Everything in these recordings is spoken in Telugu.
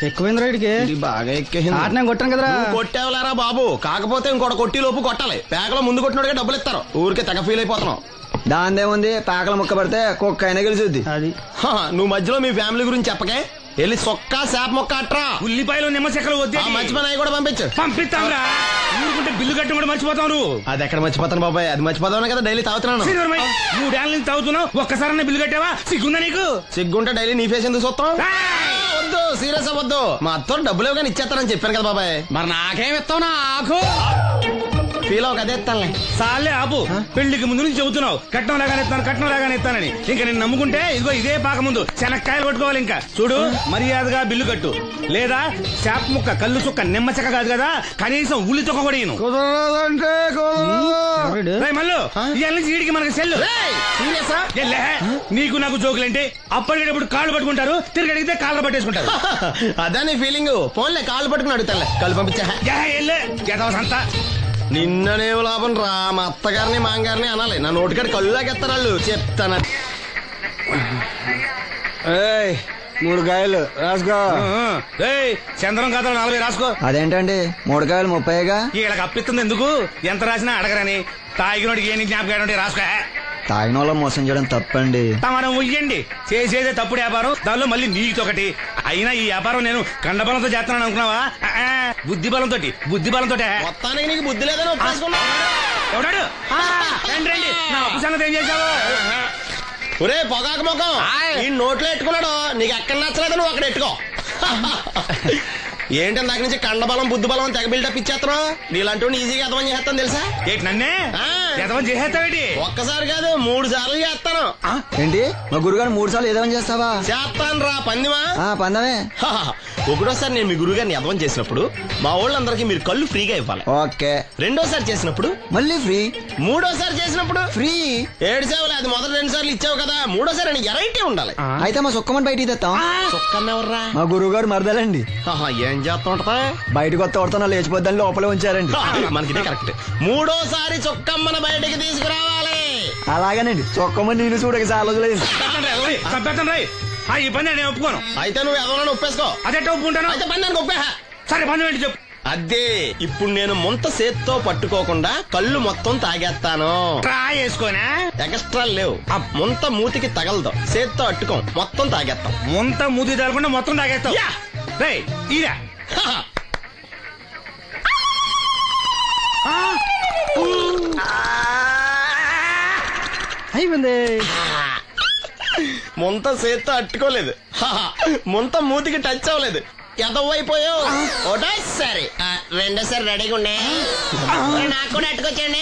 ఎక్కువైంది రైడ్కి బాగా ఎక్కేసింది. ఆట నేను కొట్టాను కదరా. కొట్టేవలేరా బాబు, కాకపోతే ఇంకోటి కొట్టి లోపు కొట్టాలి. పేకలో ముందు కొట్టినోడిగా డబ్బులు ఇస్తారు. ఊరికే తెగ ఫీల్ అయిపోతున్నావు. దాందేముంది, పేకల ముక్క పడితే కుక్క అయినా గెలిచుద్ది. అది నువ్వు మధ్యలో మీ ఫ్యామిలీ గురించి చెప్పకే. వెళ్ళి సొక్కా శాప మొక్క అట్రా. ఉల్లిపాయలు నిమ్మచెక్కలు వద్దే మంచి పని అవి కూడా పంపించు. పంపిస్తాంరా. ఊరుకుంటే బిల్లు కట్టి కూడా మర్చిపోతావు నువ్వు. అది ఎక్కడ మర్చిపోతాను బాబాయ్, అది మర్చిపోతావు కదా డైలీ తాగుతున్నాను. 3 ఏళ్ళ నుంచి తాగుతున్నావు, ఒక్కసారి బిల్లు కట్టావా? సిగ్గుందా నీకు? సిగ్గుంటే డైలీ నీ ఫేస్ ఎందుకు చూస్తాం? వద్దు, సీరియస్ అవ్వద్దు. మా అత్తో డబ్బులు ఇవ్వగానే ఇచ్చేస్తానని చెప్పాను కదా బాబాయ్. మరి నాకేం ఇస్తావు? నాకు ఫీల్ అవ్వక అదే ఇస్తానులే. సాలే ఆపు. పెళ్లికి ముందు నుంచి చెబుతున్నావు కట్నం లాగానే ఇస్తానని. ఇంకా నేను నమ్ముకుంటే ఇదిగో ఇదే పాక ముందు శనక్కాయలు కొట్టుకోవాలి. ఇంకా చూడు, మర్యాదగా బిల్లు కట్టు, లేదా చేప ముక్క, కళ్ళు చుక్క, నిమ్మ చెక్క కాదు కదా, కనీసం ఉల్లి తొక్క కూడా ఇయ్యను. మళ్ళీ ఇవాళ నుంచి వీడికి మనకి సెల్లు. సీరియసా? నీకు నాకు జోకులేంటి? అప్పటికేటప్పుడు కాళ్ళు పట్టుకుంటారు, తిరిగి అడిగితే కాళ్ళు పట్టేసుకుంటారు. అదా నీ ఫీలింగ్. ఫోన్లే కాళ్ళు పట్టుకుని అడుగుతానులే. కళ్ళు పంపించా. సంతా నిన్ననే లాభం రా. మా అత్తగారిని మాంగారిని అనాలి. నా నోటికాడ కళ్ళు లాగేస్తారు వాళ్ళు. చెప్తాను. 3 కాయలు రాసుకో. చంద్రం కథలు 40 రాసుకో. అదేంటండి 3 కాయలు 30గా? వీళ్ళకి అప్పిస్తుంది ఎందుకు? ఎంత రాసినా అడగరని. తాగినోడికి ఏ జ్ఞాపకం రాసుకో. తాగిన వాళ్ళ మోసం చేయడం తప్పండి. మనం ఉయ్యండి, చేసేదే తప్పుడు వ్యాపారం, దానిలో మళ్ళీ నీతోకటి. అయినా ఈ వ్యాపారం నేను కండబలంతో చేస్తున్నాను అనుకున్నావా? బుద్ధి బలంతో. మొత్తానికి నీకు బుద్ధి లేదని ఒప్పేసుకున్నా. ఎవడాడు? రండి, నా అప్పు సంగతి ఏం చేశావు? ఒరే పొగాకు ముఖం, ఈ నోట్లో ఎట్టుకున్నాడు. నీకు ఎక్కడ నచ్చలేదు, నువ్వు అక్కడ ఎట్టుకో. ఏంటి నాకు నుంచి కండబలం బుద్ధి బలం తెగ బిల్డప్ ఇచ్చేస్తున్నావు? నీలాంటి ఈజీగా ఎదవని చేస్తాను తెలుసా? ఏంటి నన్నే ఎదవని చేసేస్తావేటి? ఒక్కసారి కాదు 3 సార్లు చేస్తాను. ఏంటి మా గురుగారు 3 సార్లు ఎదవని చేస్తావా? చేస్తాను రా పందిమా. పందమే. ఒకటోసారి నేను మీ గురుగారిని ఎదవని చేసినప్పుడు మా వాళ్ళందరికీ మీరు కళ్ళు ఫ్రీగా ఇవ్వాలి. ఓకే. రెండోసారి చేసినప్పుడు మళ్ళీ ఫ్రీ. మూడోసారి చేసినప్పుడు ఫ్రీ. 7 సేవలు. అది మొదటి 2 సార్లు ఇచ్చావు కదా, మూడోసారి అని ఎరైటీ ఉండాలి. అయితే మా సుక్కమని బయటికి తెస్తాం. సుక్కమ్మెవర్రా? మా గురువుగారు మరదలండి. ఏం చేస్తా ఉంటదా? బయటకు వస్తా కొడతా లేచిపోద్దని లోపలే ఉంచారండి. మనకి కరెక్ట్. మూడోసారి చొక్కమ్మను బయటకి తీసుకురావాలి. అలాగేనండి. చొక్కమని నేను చూడక చాలా రోజులైంది. ఈ పని నేను ఒప్పుకోను. అయితే నువ్వు ఎవరైనా ఒప్పేసుకో. అదే ఒప్పుకుంటాను. అయితే పని దానికి ఒప్పే. సరే పని ఏంటి చెప్పు. అదే ఇప్పుడు నేను ముంత చేత్తో పట్టుకోకుండా కళ్ళు మొత్తం తాగేస్తాను. ట్రై చేసుకోనా? ఎక్స్ట్రా లేవు. ఆ ముంత మూతికి తగలదు. చేత్తో అట్టుకోం, మొత్తం తాగేస్తాం. ముంత మూతి తగలకుండా మొత్తం తాగేస్తాం. అయిపోయింది. ముంత చేత్తో అట్టుకోలేదు, ముంత మూతికి టచ్ అవ్వలేదు. ఎదవైపోయావు. ఒకటోసారి రెండోసారి రెడీగా ఉండే. నాకు కూడా అట్టుకొచ్చండి.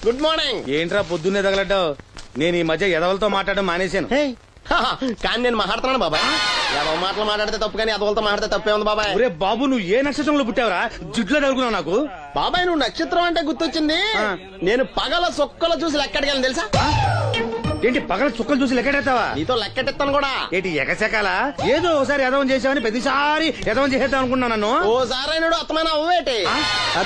Good morning. ఏంట్రా పొద్దున్నే తగలడ్డావు? నేను ఈ మధ్య ఎదవలతో మాట్లాడడం మానేశాను. కానీ నేను మాట్లాడుతున్నాను బాబాయ్. ఎదవ మాటలు మాట్లాడితే తప్పు, కానీ ఎదవలతో మాట్లాడితే తప్పే ఉంది బాబాయ్. ఒరే బాబు, నువ్వు ఏ నక్షత్రంలో పుట్టావురా? జుట్లో తగులుకున్నావు నాకు. బాబాయ్ నువ్వు నక్షత్రం అంటే గుర్తొచ్చింది. నేను పగల సొక్కలు చూసి లెక్కడికెళ్ళను తెలుసా? ఏంటి పగల చుక్కలు చూసి లెక్కెడతావా? నీతో లెక్కెట్టాను కూడా. ఏంటి ఎగసెకాల? ఏదో ఒకసారి ఎదవం చేసావని ప్రతిసారి ఎదవం చేసేద్దాం అనుకున్నా నన్ను. ఓసారి అయినాడు అత్తమైన అవ్వేటి.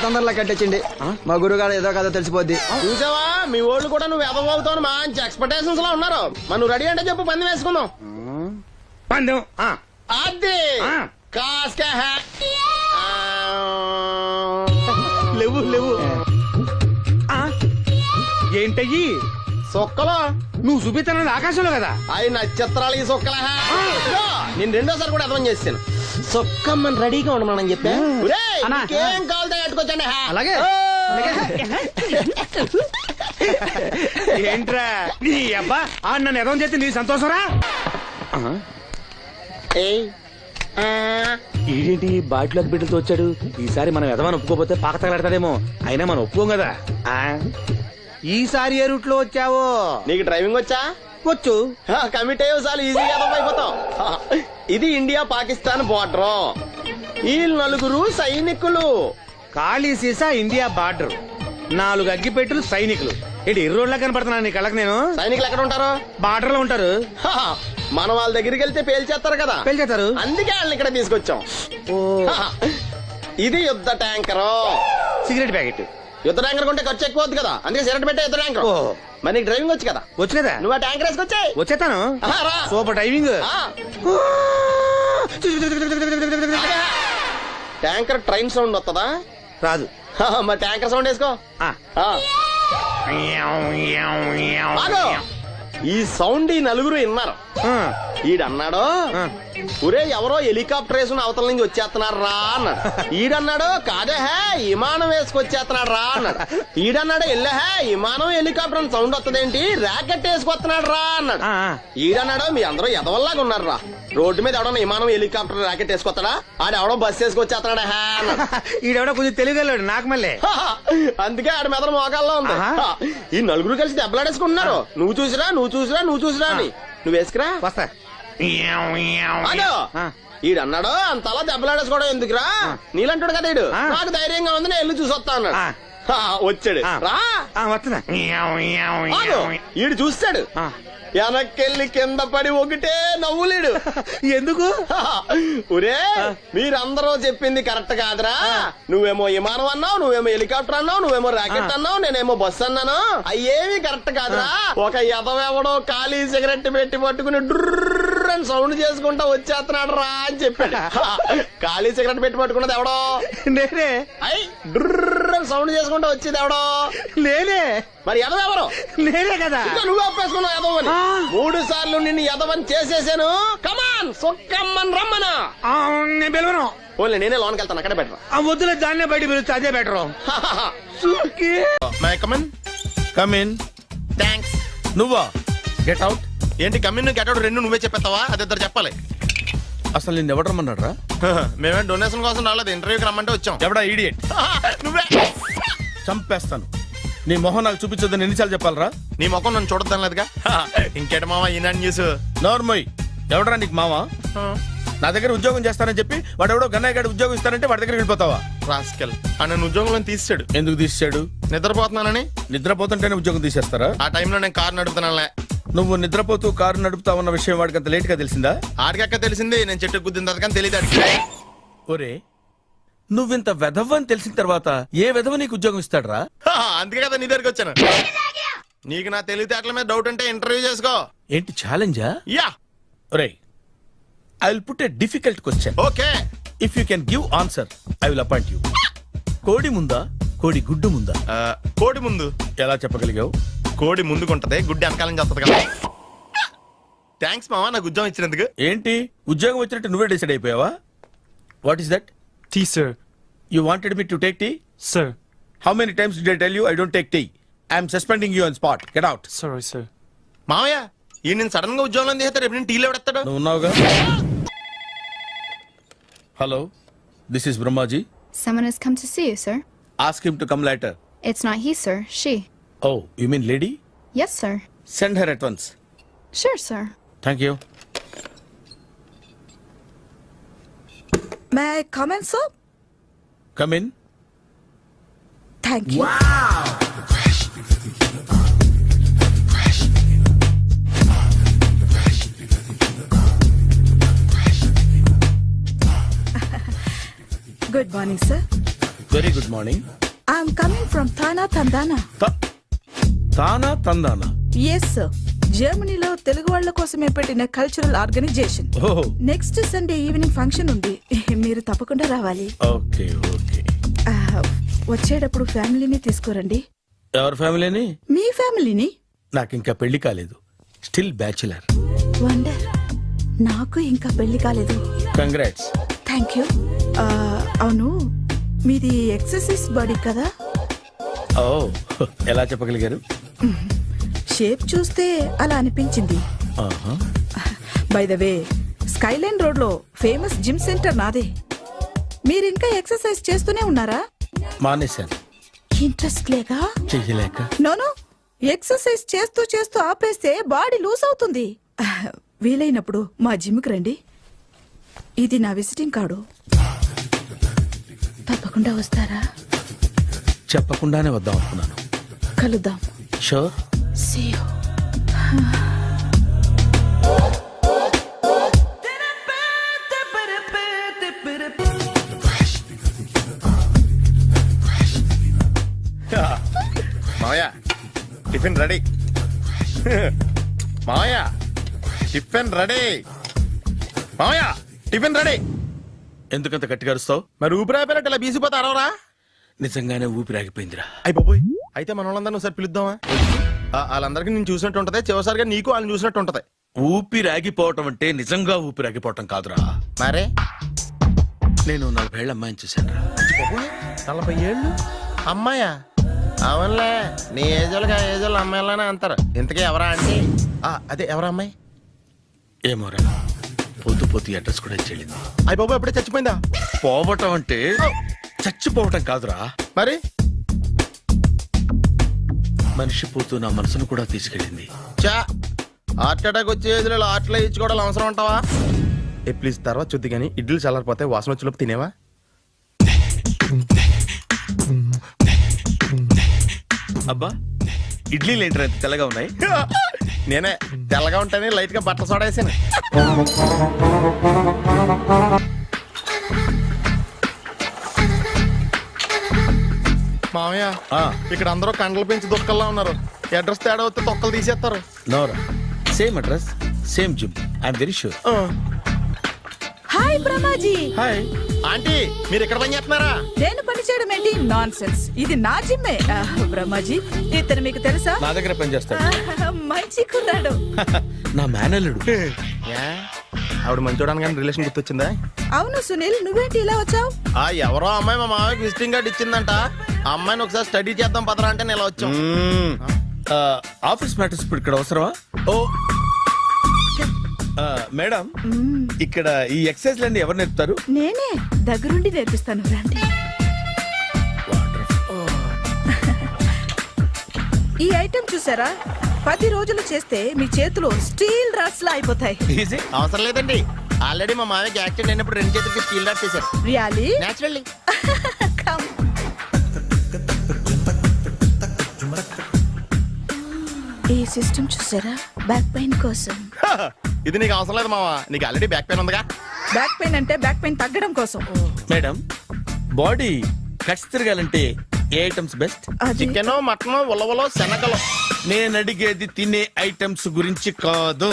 తొందరలో కట్టించండి. మా గురుగారు ఏదో కదా తెలిసిపోద్ది. చూసావా, మీ ఓళ్ళు కూడా నువ్వు ఎదవవుతావు మంచి ఎక్స్పెక్టేషన్స్ లో ఉన్నారు. మరి నువ్వు రెడీ అంటే చెప్పు, పందెం వేసుకుందాం. పందెం అది కాస్క లేవు. ఏంటయ్యి సొక్కలో నువ్వు చూపిస్తానది ఆకాశంలో కదా? అవి నక్షత్రాలు. ఈ సొక్కల నేను రెండోసారి కూడా అర్థం చేస్తాను. సొక్కమ్మని రెడీగా ఉండమని చెప్పా. ఏం కావాలి కట్టుకోవచ్చండి. అలాగే. ఏంట్రా నీ అబ్బా నన్ను ఎదవం చేస్తే నీ సంతోషరా? ఏంటి బాటిలోకి బిడ్డలతో వచ్చాడు? ఈసారి మనం ఎదవని ఒప్పుకోపోతే పాక తగలడతాడేమో. అయినా మనం ఒప్పుకోం కదా. ఈసారి ఏ రూట్ లో వచ్చావో? నీకు డ్రైవింగ్ వచ్చా? వచ్చు. కమిట్ అయ్యే సార్లు ఈజీగా అయిపోతావు. ఇది ఇండియా పాకిస్తాన్ బోర్డర్. ఈ 4 సైనికులు. ఖాళీ సీసా ఇండియా బార్డర్, 4 అగ్గిపెట్టులు సైనికులు. ఏంటి ఇర్రోడ్లా కనపడుతున్నాను నీ కళ్ళకి నేను? సైనికులు ఎక్కడ ఉంటారు? బార్డర్ లో ఉంటారు. మనం వాళ్ళ దగ్గరికి వెళ్తే పేల్చేస్తారు కదా. పేల్చేస్తారు. అందుకే వాళ్ళని ఇక్కడ తీసుకొచ్చాం. ఇది యుద్ధ ట్యాంకరు. Cigarette packet. యుద్ధ ట్యాంకర్ కొంటే ఖర్చు ఎక్కువ అవుతుంది కదా, అందుకే సిగరెట్ పెట్టే యుద్ధ ట్యాంకర్. ఓ. మరి నీకు డ్రైవింగ్ వచ్చు కదా, వచ్చు కదా, నువ్వు ఆ ట్యాంకర్ వేసుకొచ్చాయి. వచ్చేతాను. రా. Super driving. Tanker train sound వస్తుందా? రాదు. మరి ట్యాంకర్ సౌండ్ వేసుకో. ఆ. ఆగు. ఈ సౌండ్ ఈ నలుగురు విన్నారు. ఆ. ఈడన్నాడు, ఆ. ఒరే ఎవరో హెలికాప్టర్ వేసుకుని అవతల నుంచి వచ్చేస్తున్నారు రా అన్నాడు. ఈడన్నాడు, కాదే హే విమానం వేసుకొచ్చేస్తున్నాడు రా అన్నాడు. ఈడన్నాడు, ఎల్లహే విమానం హెలికాప్టర్ అని సౌండ్ వస్తుందేంటి, ర్యాకెట్ వేసుకొస్తున్నాడు రా అన్నాడు. ఆ. ఈడన్నాడు, మీ అందరూ ఎదవల్లాగా ఉన్నారు రా, రోడ్డు మీద ఎవడన్నా విమానం హెలికాప్టర్ ర్యాకెట్ వేసుకొస్తాడా, ఆడెవడో బస్సు వేసుకొచ్చేస్తున్నాడు హే అన్నాడు. ఈడెవడో కొంచెం తెలియగలడు నాకు మళ్ళీ. అందుకే ఆడ మెదడు మోకాల్లో ఉంది. ఆహా. ఈ నలుగురు కలిసి దెబ్బలాడేసుకుంటున్నారు. నువ్వు చూసిరా అని. నువ్వు వేసుకురా. వస్తా. అదో ఆ. ఈడన్నాడు, అంతలా దెబ్బలాడేసుకోవడం ఎందుకురా, నీలంటాడు కదా ఈడు, ఆ. నాకు ధైర్యంగా ఉంది నేను వెళ్ళి చూసొస్తా అన్నాడు. ఆ. వచ్చాడు. ఆ. రా. వస్తున్నా. ఆగు. ఈడు చూస్తాడు, ఆ. వెనక్కెళ్ళి కింద పడి ఒకటే నవ్వులేడు. ఎందుకు? ఒరే మీరందరూ చెప్పింది కరెక్ట్ కాదురా, నువ్వేమో విమానం అన్నావు, నువ్వేమో హెలికాప్టర్ అన్నావు, నువ్వేమో రాకెట్ అన్నావు, నేనేమో బస్సు అన్నాను, అయ్యేవి కరెక్ట్ కాదురా. ఒక ఎదవెవడో ఖాళీ సిగరెట్ పెట్టి పట్టుకుని డుర్ర్ అని సౌండ్ చేసుకుంటా వచ్చేస్తున్నాడు రా అని చెప్పాడు. ఖాళీ సిగరెట్ పెట్టి పట్టుకున్నది ఎవడో నేనే. అయ్ డుర్ర్ అని సౌండ్ చేసుకుంటా వచ్చేది ఎవడో నేనే. మరి ఎదవెవరు? నేనే కదా. ఇంకా నువ్వు ఒప్పేసుకున్నావు ఎదవని. 3 సార్లు నిన్ను ఎదవని చేసేసాను. కమాన్ సొక్కమ్మన్ రమ్మనా. నేను పిలవను. ఓన్లీ నేనే లోన్కి వెళ్తాను, అక్కడే బెటర్. ఆ వద్దులే, దాన్నే బయట పిలుస్తా, అదే better. May I come in. Come in. Thanks. నువ్వా? Get out. ఏంటి కమ్యూన్ గెట్ అవుట్ రెండు నువ్వే చెప్పేస్తావా? అది ఇద్దరు చెప్పాలి. అసలు నిన్ను ఎవడు రమ్మన్నాడు రా? మేమే డొనేషన్ కోసం రాలేదు, ఇంటర్వ్యూకి రమ్మంటే వచ్చాం. ఎవడా ఈడియట్? నువ్వే. చంపేస్తాను. నీ మొహం నాకు చూపించొద్దని ఎన్నిసార్లు చెప్పాలరా? నీ ముఖం నన్ను చూడద్దాం లేదుగా. ఇంకేట మామ ఈనాడు న్యూస్. నోర్మోయ్. ఎవడరా నీకు మావా? నా దగ్గర ఉద్యోగం చేస్తానని చెప్పి వాడు ఎవడో గన్నయ్య గారి ఉద్యోగం ఇస్తానంటే వాడి దగ్గర వెళ్ళిపోతావా? రాస్కెల్ నన్ను ఉద్యోగంలో తీసాడు. ఎందుకు తీసాడు? నిద్రపోతున్నానని. నిద్రపోతుంటేనే ఉద్యోగం తీసేస్తారా? ఆ టైంలో నేను కారు నడుపుతున్నానులే. నువ్వు నిద్రపోతూ కారు నడుపుతావన్న విషయం వాడికి అంత లేట్ గా తెలిసిందా? ఆడికక్క తెలిసింది, నేను చెట్టు గుద్దిన తర్వాత కానీ తెలియదు ఆడికి. ఒరే నువ్వింత వెధవ్ అని తెలిసిన తర్వాత ఏ వెధవ నీకు ఉద్యోగం ఇస్తాడరా? అందుకే కదా నీ దగ్గరికి వచ్చాను. నీకు నా తెలివితేటల మీద డౌట్ అంటే ఇంటర్వ్యూ చేసుకో. ఏంటి ఛాలెంజా? యా. ఒరే I will put a difficult question. Okay. If you can give answer I will appoint you. కోడి ముందా కోడి గుడ్డు ముందా? కోడి ముందు. ఎలా చెప్పగలిగావు? కోడి ముందుకుంటది, గుడ్డి వెనకాలం చేస్తుంది కదా. థ్యాంక్స్ మామా నాకు ఉద్యోగం ఇచ్చినందుకు. ఏంటి ఉద్యోగం వచ్చినట్టు నువ్వే డిసైడ్ అయిపోయావా? What is that? Tea, sir. You wanted me to take tea? Sir. How many times did I tell you I don't take tea? I am suspending you on spot. Get out. Sorry, sir. మామయ్య ఈ నేను సడన్ గా ఉద్యోగంలో తీస్తాడు, రేపు నేను టీలో పెడతాడు. నువ్వు ఉన్నావుగా. Hello, this is Brahmaji. Someone has come to see you, sir. Ask him to come later. It's not he, sir. She. Oh, you mean lady? Yes, sir. Send her at once. Sure, sir. Thank you. May I come in, sir? Come in. Thank you. Good morning, sir. Very good morning. I'm coming from Thana, Tandana. తానా తందానా? Yes, sir. జర్మనీలో తెలుగు వాళ్ళ కోసమే పెట్టిన కల్చరల్ ఆర్గనైజేషన్. ఓహో నెక్స్ట్ సండే ఈవినింగ్ ఫంక్షన్ ఉంది, మీరు తప్పకుండా రావాలి. Okay okay. వచ్చేటప్పుడు ఫ్యామిలీని తీసుకురండి. ఎవరి ఫ్యామిలీని? మీ ఫ్యామిలీని. నాకు ఇంకా పెళ్లి కాలేదు, స్టిల్ బ్యాచులర్. వండర్. నాకు ఇంకా పెళ్లి కాలేదు. కంగ్రాట్స్. Thank you. అవును మీది ఎక్సర్సైజ్ బాడీ కదా? ఓ ఎలా చెప్పగలిగారు? షేప్ చూస్తే అలా అనిపించింది. By the way skyline road లో ఫేమస్ జిమ్ సెంటర్ నాదే. మీరు ఇంకా ఎక్సర్సైజ్ చేస్తూనే ఉన్నారా? మానేశాను. ఇంట్రెస్ట్ లేక? చెయ్యలేక. నోను, ఎక్సర్సైజ్ చేస్తూ చేస్తూ ఆపేస్తే బాడీ లూజ్ అవుతుంది. వీలైనప్పుడు మా జిమ్కి రండి. ఇది నా విజిటింగ్ కార్డు. తప్పకుండా వస్తారా? చెప్పకుండానే వద్దాం అనుకున్నాను. కలుద్దాం. Sure. See you. Tiffin ready. మామయ్య టిఫిన్ రెడీ. మామయ్య టిఫిన్ రెడీ. ఎందుకంత గట్టిగా అరుస్తావు? మరి ఊపిరి అయిపోయినట్టు ఇలా బీసిపోతే అరవరా? నిజంగానే ఊపిరాగిపోయిందిరా. అయిపోయి అయితే మన వాళ్ళందరినీ ఒకసారి పిలుద్దామా? వాళ్ళందరికీ నేను చూసినట్టు ఉంటది, చివరిసారిగా నీకు వాళ్ళని చూసినట్టు ఉంటది. ఊపిరాగిపోవటం అంటే నిజంగా ఊపిరాగిపోవటం కాదురా. మరే నేను 40 ఏళ్ళ అమ్మాయిని చూశాను రా. 40 ఏళ్ళు అమ్మాయా? అవునులే, నీ ఏజోళ్ళకి ఆ ఏజోళ్ళు అమ్మాయిలానే అంటారు. ఇంతకీ ఎవరా అంటే? అదే ఎవరా అమ్మాయి? ఏమోరా, పోతూ పోతూ అడ్రస్ కూడా చెల్లింది. అయ్యి బాబు ఎప్పుడే చచ్చిపోయిందా? పోవటం అంటే చచ్చిపోవటం కాదురా, మరి మనిషి పోతూ నా మనసును కూడా తీసుకెళ్ళింది. చా హార్ట్ అటాక్ వచ్చే ఏజ్లో ఆటలో ఇచ్చుకోవడం అవసరం ఉంటావా? ప్లీజ్ తర్వాత చూద్ది కానీ ఇడ్లీలు చల్లారిపోతే వాసన వచ్చేలోపు తినేవా? అబ్బా, ఇడ్లీలు ఏంట్రా ఇంత తెల్లగా ఉన్నాయి? నేనే తెల్లగా ఉంటానే లైట్ గా బట్టలు సోడా వేసాను. మామయ్య ఇక్కడ అందరూ కండలు పెంచి దుక్కల్లా ఉన్నారు. అడ్రస్ తేడా వస్తే తొక్కలు తీసేస్తారు. నోరా, same address same gym, I'm very sure. Hi Brahmaji. Hi aunty, మీరు ఇక్కడ పని చేస్తున్నారా? నేను పని చేయడం ఏంటి? Nonsense. ఇది నా జిమ్మే. బ్రహ్మాజీ, ఇతను మీకు తెలుసా? నా దగ్గర పని చేస్తాడు. మంచి కుర్రాడు. నా మేనల్లుడు. ఆవిడ మంచోడానికి కానీ రిలేషన్ గుర్తొచ్చిందా? అవును సునీల్, నువ్వేంటి ఇలా వచ్చావు? ఎవరో అమ్మాయి మా మామయ్యకి విజిటింగ్ కార్డు ఇచ్చిందంట. ఆ అమ్మాయిని ఒకసారి స్టడీ చేద్దాం పదరా అంటే నేను ఇలా వచ్చాం. ఆఫీస్ మ్యాటర్స్ ఇప్పుడు ఇక్కడ అవసరమా? ఓ మేడం, ఇక్కడ ఈ ఎక్సర్సైజ్ లన్నీ ఎవరు నేర్పుతారు? నేనే దగ్గరుండి నేర్పిస్తాను, రండి. ఈ ఐటెం చూసారా? 10 రోజులు చేస్తే మీ చేతులు స్టీల్ రాట్స్ లా అయిపోతాయి. ఈజీ. అవసరం లేదండి, ఆల్రెడీ మా మామయ్యకి యాక్సిడెంట్ అయినప్పుడు 2 చేతులకి స్టీల్ డాట్ చేశారు. రియాలీ? నేచురల్లీ. Come. ఈ సిస్టమ్ చూసారా? బ్యాక్ పెయిన్ కోసం. ఇది నీకు అవసరం లేదు మావా, నీకు ఆల్రెడీ బ్యాక్ పెయిన్ ఉందిగా. బ్యాక్ పెయిన్ అంటే బ్యాక్ పెయిన్ తగ్గడం కోసం. మేడం, బాడీ కట్స్ తిరగాలంటే ఏ ఐటమ్స్ బెస్ట్? అది చికెన్, మటన్, ఉలవలో, శనగలు. నేను అడిగేది తినే ఐటమ్స్ గురించి కాదు,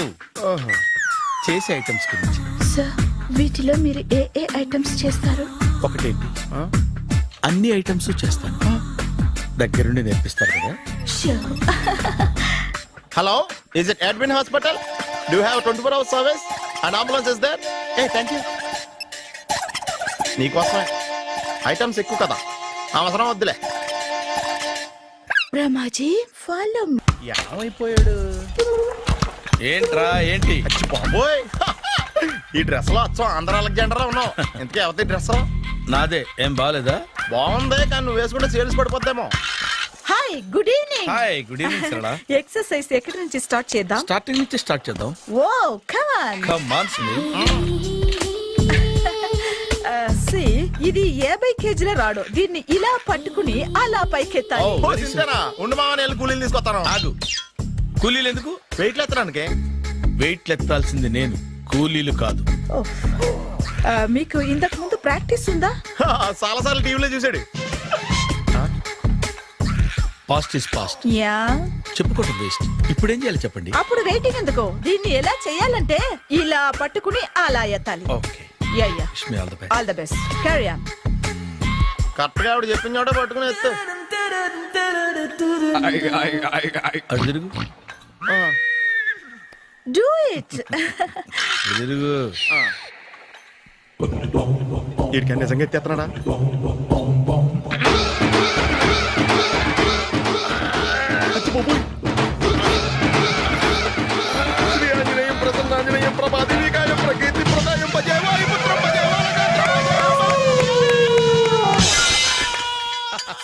చేసే ఐటమ్స్ గురించి. సార్, వీటిలో మీరు ఏ ఏ ఐటమ్స్ చేస్తారు? ఒకటేంటి, అన్ని ఐటమ్స్ చేస్తాను. దగ్గరుండి నేర్పిస్తారు కదా. Sure. Hello, is it admin hospital? Do have 24 hours service and ambulance is there? Thank you. నీకోసమే ఐటమ్స్ ఎక్కువ కదా, అవసరం వద్దులే. Brahmaji, follow me. ఏమైపోయాడు? ఏంట్రా ఏంటి? అచ్చి బాబోయ్, ఈ డ్రెస్ లో వచ్చాం ఆంధ్ర అలెగ్జాండర్ ఉన్నావు. ఇంతకీ ఎవరి డ్రెస్? నాదే. ఏం బాగాలేదా? బాగుంది, కానీ నువ్వు వేసుకుంటే సేల్స్ పడిపోద్దేమో. Hi, good evening. Hi, good evening Sarala. Exercise ఎక్కడి నుంచి స్టార్ట్ చేద్దాం? స్టార్టింగ్ నుంచి స్టార్ట్ చేద్దాం. Oh come on. Come on Sunil. ఇది 50 కేజీల రాడు. దీన్ని ఇలా పట్టుకుని అలా పైకెత్తాలి. Oh. ఓ, చింతేనా? ఉండు మామ, నేను కూలీలు తీసుకొస్తాను. ఆగు. కూలీలు ఎందుకు? వెయిట్లు ఎత్తడానికి. వెయిట్ ఎత్తాల్సింది నేను, కూలీలు కాదు. ఓఫ్. మీకు ఇంతకు ముందు ప్రాక్టీస్ ఉందా? చాలా సార్లు టీవీలో చూసాడు. Past is past, yeah. చెప్పుకోవటం వేస్ట్. ఇప్పుడు ఏం చేయాలి చెప్పండి. అప్పుడు వెయిటింగ్ ఎందుకు? దీన్ని ఎలా చేయాలంటే ఇలా పట్టుకుని అలా ఎత్తాలి. Okay, yeah yeah. Wish me all the best. All the best. Carry on. Correct గా ఆవిడ చెప్పిన చోట పట్టుకుని ఎత్తు. అటు తిరుగు, డూ ఇట్. అటు తిరుగు. వీడికి నిజంగా ఎత్తేస్తున్నాడా? శ్రీ ఆంజనేయం ప్రసన్నాంజనేయం ప్రభాదేవికాయం ప్రకీర్తి ప్రదాయం భజే వాయుపుత్రం భజే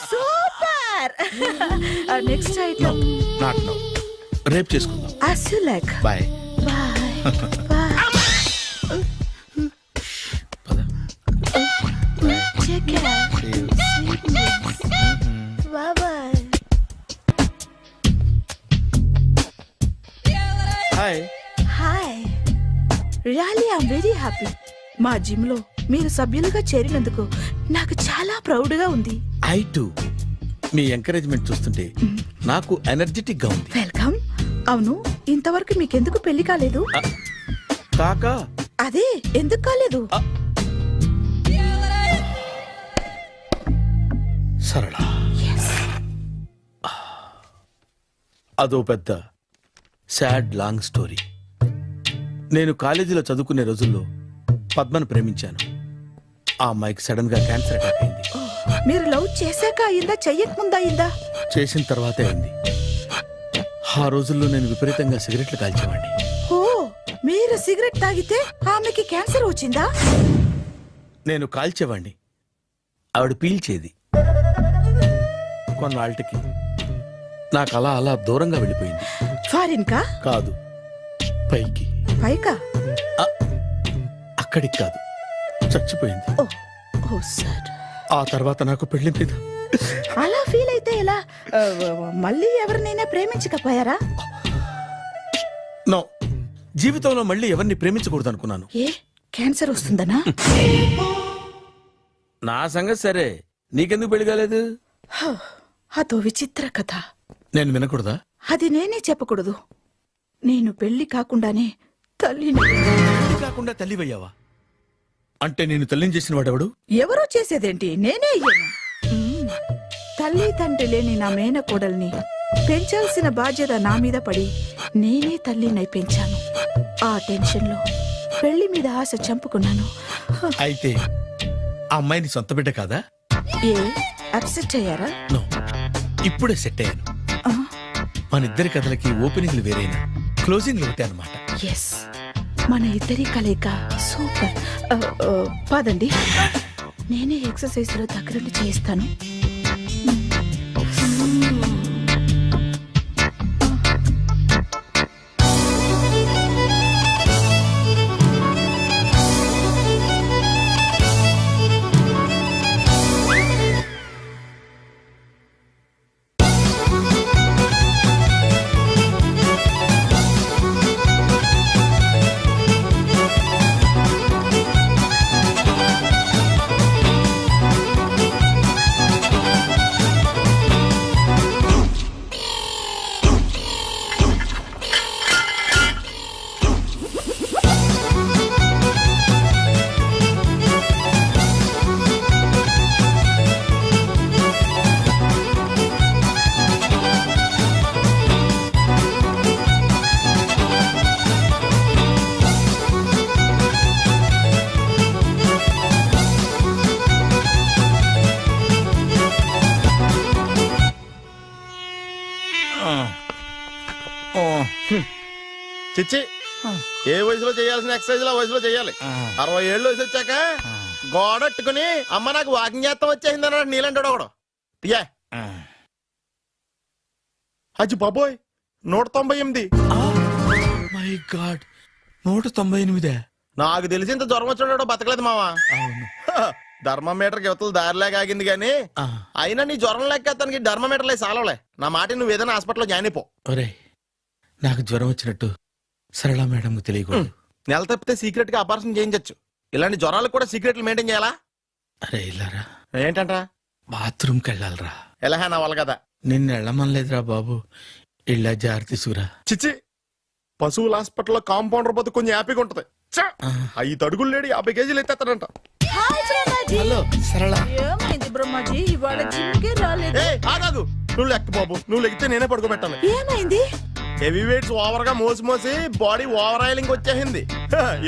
super. Next item. Not now, రేపు చేసుకుందాం. As you like. Bye. Bye. Bye. పద. Take care. See you. Bye bye. Hi. Hi. Really, I'm very happy. మా జిమ్ లో మీరు సభ్యులుగా చేరినందుకు నాకు చాలా ప్రౌడ్ గా ఉంది. I to. మీ ఎంకరేజ్మెంట్ చూస్తుంటే నాకు ఎనర్జెటిక్ గా ఉంది. వెల్కమ్. అవును, ఇంతవరకు మీకెందుకు పెళ్లి కాలేదు? కాకా అదే ఎందుకు కాలేదు? సరళ, అదో పెద్ద సాడ్ లాంగ్ స్టోరీ. నేను కాలేజీలో చదువుకునే రోజుల్లో పద్మను ప్రేమించాను. ఆ అమ్మాయికి సడన్ గా క్యాన్సర్ అటాక్ అయింది. మీరు లవ్ చేశాక అయిందా, చెయ్యక ముందా అయిందా? చేసిన తర్వాతే అయింది. ఆ రోజుల్లో నేను విపరీతంగా సిగరెట్లు కాల్చేవాడిని. ఓ, మీరు సిగరెట్ తాగితే ఆమెకి క్యాన్సర్ వచ్చిందా? నేను కాల్చేవాణ్ణి, ఆవిడ పీల్చేది. కొన్నాళ్ళకి నాకు అలా అలా దూరంగా వెళ్ళిపోయింది. ఫారిన్ కా? కాదు, పైకి. పైకా? అక్కడికి కాదు, చచ్చిపోయింది. ఓ, ఓ సార్. ఆ తర్వాత నాకు పెళ్లి మీద అలా ఫీల్ అయితే ఎలా? మళ్ళీ ఎవరినైనా ప్రేమించకపోయారా? నో, జీవితంలో మళ్ళీ ఎవరిని ప్రేమించకూడదు అనుకున్నాను. ఏ, క్యాన్సర్ వస్తుందనా? నా సంగతి సరే, నీకెందుకు పెళ్లి కాలేదు? అదో విచిత్ర కథ. నేను వినకూడదా? అది నేనే చెప్పకూడదు. నేను పెళ్లి కాకుండానే తల్లిని. పెళ్లి కాకుండా తల్లివయ్యావా? అంటే నేను తల్లిని చేసిన వాడెవడు? ఎవరో చేసేదేంటి, నేనే అయ్యాను. తల్లి తండ్రి లేని నా మేనకోడల్ని పెంచాల్సిన బాధ్యత నా మీద పడి నేనే తల్లినై పెంచాను. ఆ టెన్షన్లో పెళ్లి మీద ఆశ చంపుకున్నాను. అయితే ఆ అమ్మాయిని సొంత బిడ్డ కాదా? ఏ, అప్సెట్ అయ్యారా? నో, ఇప్పుడే సెట్ అయ్యాను. ఆ, మన ఇద్దరి కథలకి ఓపెనింగ్లు వేరైనా క్లోజింగ్లు ఒకటే అన్నమాట. ఎస్, మన ఇద్దరి కలయిక సూపర్. పదండి, నేనే ఎక్సర్సైజ్ లో దగ్గరుండి చేయిస్తాను. చిచ్చి, ఏ వయసులో చేయాల్సిన ఎక్సర్సైజ్ ఆ వయసులో చేయాలి. 60 ఏళ్ళు వయసు వచ్చాక గోడట్టుకుని అమ్మ నాకు వాకింగ్ చేస్తాం వచ్చేసింది అన్నాడు నీలంటాడు ఒకడు. తీయా అచ్చి బాబోయ్, 198. My God, 198. నాకు తెలిసి ఇంత జ్వరం వచ్చాడో బతకలేదు మావా. ధర్మమీటర్ యువతలు దారిలాగా ఆగింది గానీ అయినా నీ జ్వరం లెక్క తనకి ధర్మమీటర్లే సాలవలే. నా మాట నువ్వు ఏదైనా హాస్పిటల్లో జాయిన్ అయిపో. ఒరే, నాకు జ్వరం వచ్చినట్టు సరళ మేడం తెలియకూడదు. నెల తప్పితే సీక్రెట్ గా ఆపరేషన్ చేయించచ్చు. ఇలాంటి జ్వరాలకు కూడా సీక్రెట్లు మెయింటైన్ చేయాలా? అరే ఇల్లారా, ఏంటంట? బాత్రూమ్కి వెళ్ళాలరా. ఎలా నా వాళ్ళ కదా. నిన్ను వెళ్ళమనలేదురా బాబు, ఇళ్ళ జారి తీసుకురా. చిచ్చి, పశువుల హాస్పిటల్లో కాంపౌండర్ బతు కొంచెం హ్యాపీగా ఉంటది. 5 అడుగులు లేడి 50 కేజీలు ఎత్తేస్తాడంట. హలో సరళ. ఏమైంది బ్రహ్మాజీ, ఇవాళ జిమ్కే రాలేదు? ఆగాదు, నువ్వు లెక్క బాబు. నువ్వు లెక్కితే నేనే పడుకోబెట్టాలి. ఏమైంది? హెవీ వెయిట్స్ ఓవర్ గా మోసి మోసి బాడీ ఓవర్ ఆయిలింగ్ వచ్చేసింది.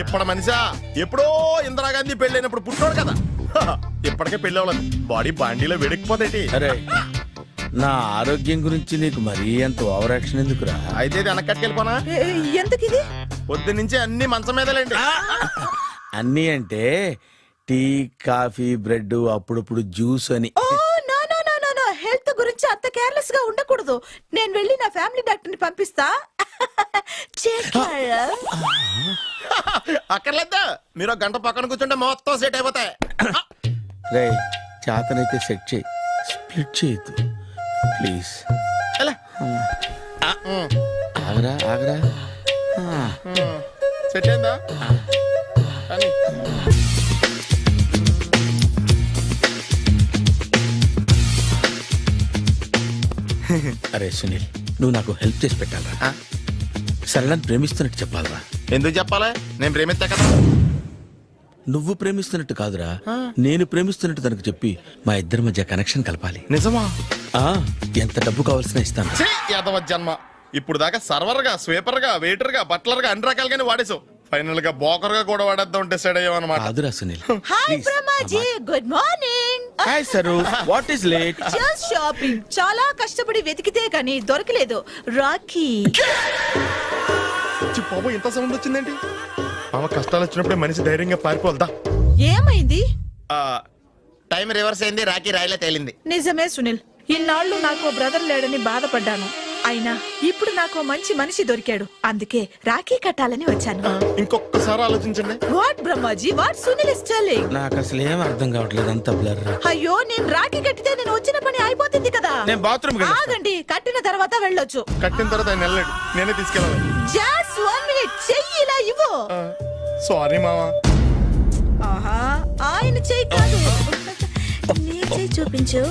ఇప్పుడు మనిషా ఎప్పుడో ఇందిరాగాంధీ పెళ్ళైనప్పుడు పుట్టాడు కదా, ఇప్పటికే పెళ్లి అవ్వలేదు. బాడీ బాండీలో వెడికిపోతేటి. అరే, నా ఆరోగ్యం గురించి నీకు మరీ అంత ఓవర్ యాక్షన్ ఎందుకురా? అయితే ఇది వెనక్కట్టుకెళ్ళిపోనా? ఎందుకు ఇది? పొద్దు నుంచి అన్ని మంచం మీదలేండి. అన్నీ అంటే టీ, కాఫీ, బ్రెడ్, అప్పుడప్పుడు జ్యూస్ అని. Oh no no no no no, health గురించి అంత కేర్లెస్ గా ఉండకూడదు. నేను వెళ్ళి నా ఫ్యామిలీ డాక్టర్ ని పంపిస్తా. అక్కర్లేద్దా, మీరు 1 గంట పక్కన కూర్చుంటే మొత్తం సెట్ అయిపోతాయి. రే, చేతనైతే సెట్ చేయి, స్ప్లిట్ చేయొద్దు ప్లీజ్. ఆగరా ఆగరా. సెట్ అయిందా? అరే సునీల్, నువ్వు నాకు హెల్ప్ చేసి పెట్టాలరా. సరళని ప్రేమిస్తున్నట్టు చెప్పాలరా. ఎందుకు చెప్పాలి? నేను ప్రేమిస్తా కదా. నువ్వు ప్రేమిస్తున్నట్టు కాదురా, నేను ప్రేమిస్తున్నట్టు తనకు చెప్పి మా ఇద్దరి మధ్య కనెక్షన్ కలపాలి. నిజమా? ఆ, ఎంత డబ్బు కావాల్సిన ఇస్తాను. ఛీ, యాదవ జన్మ. ఇప్పుడు దాకా సర్వర్ గా, స్వీపర్ గా, వెయిటర్ గా, బట్లర్ గా అన్ని రకాలుగానే వాడేసావు. ఫైనల్ గా బోకర్ గా కూడా వాడేద్దాం డిసైడ్ అయ్యామన్నమాట. కాదురా Sunil. Hi Brahmaji, good morning. Hi sir, what is late? Just shopping. చాలా కష్టపడి వెతికితే కానీ దొరకలేదు. రాఖీ. బాబు ఇంత సౌండ్ వచ్చిందేంటి? మామ కష్టాలు వచ్చినప్పుడే మనిషి ధైర్యంగా పారిపోదా. ఏమైంది? టైం రివర్స్ అయింది, రాఖీ రాయిలా తేలింది. నిజమే సునీల్, ఇన్నాళ్ళు నాకు బ్రదర్ లేడని బాధపడ్డాను. అయినా ఇప్పుడు నాకు మంచి మనిషి దొరికాడు. అందుకే రాఖీ కట్టాలని వచ్చాను. ఇంకొకసారి ఆలోచించండి. What Brahmaji, what Sunil is telling? నాకు అసలు ఏం అర్థం కావట్లేదు, అంత బ్లర్. అయ్యో, నేను రాఖీ కట్టితే నేను వచ్చిన పని అయిపోతుంది కదా. నేను బాత్రూమ్ ఆగండి, కట్టిన తర్వాత వెళ్ళొచ్చు. కట్టిన తర్వాత ఆయన వెళ్ళాడు, నేనే తీసుకెళ్ళాలి. జస్ట్ 1 minute, చెయ్యి ఇలా ఇవ్వు. సారీ మామ. ఆహా, ఆయన చెయ్యి కాదు, నీ చెయ్యి చూపించు.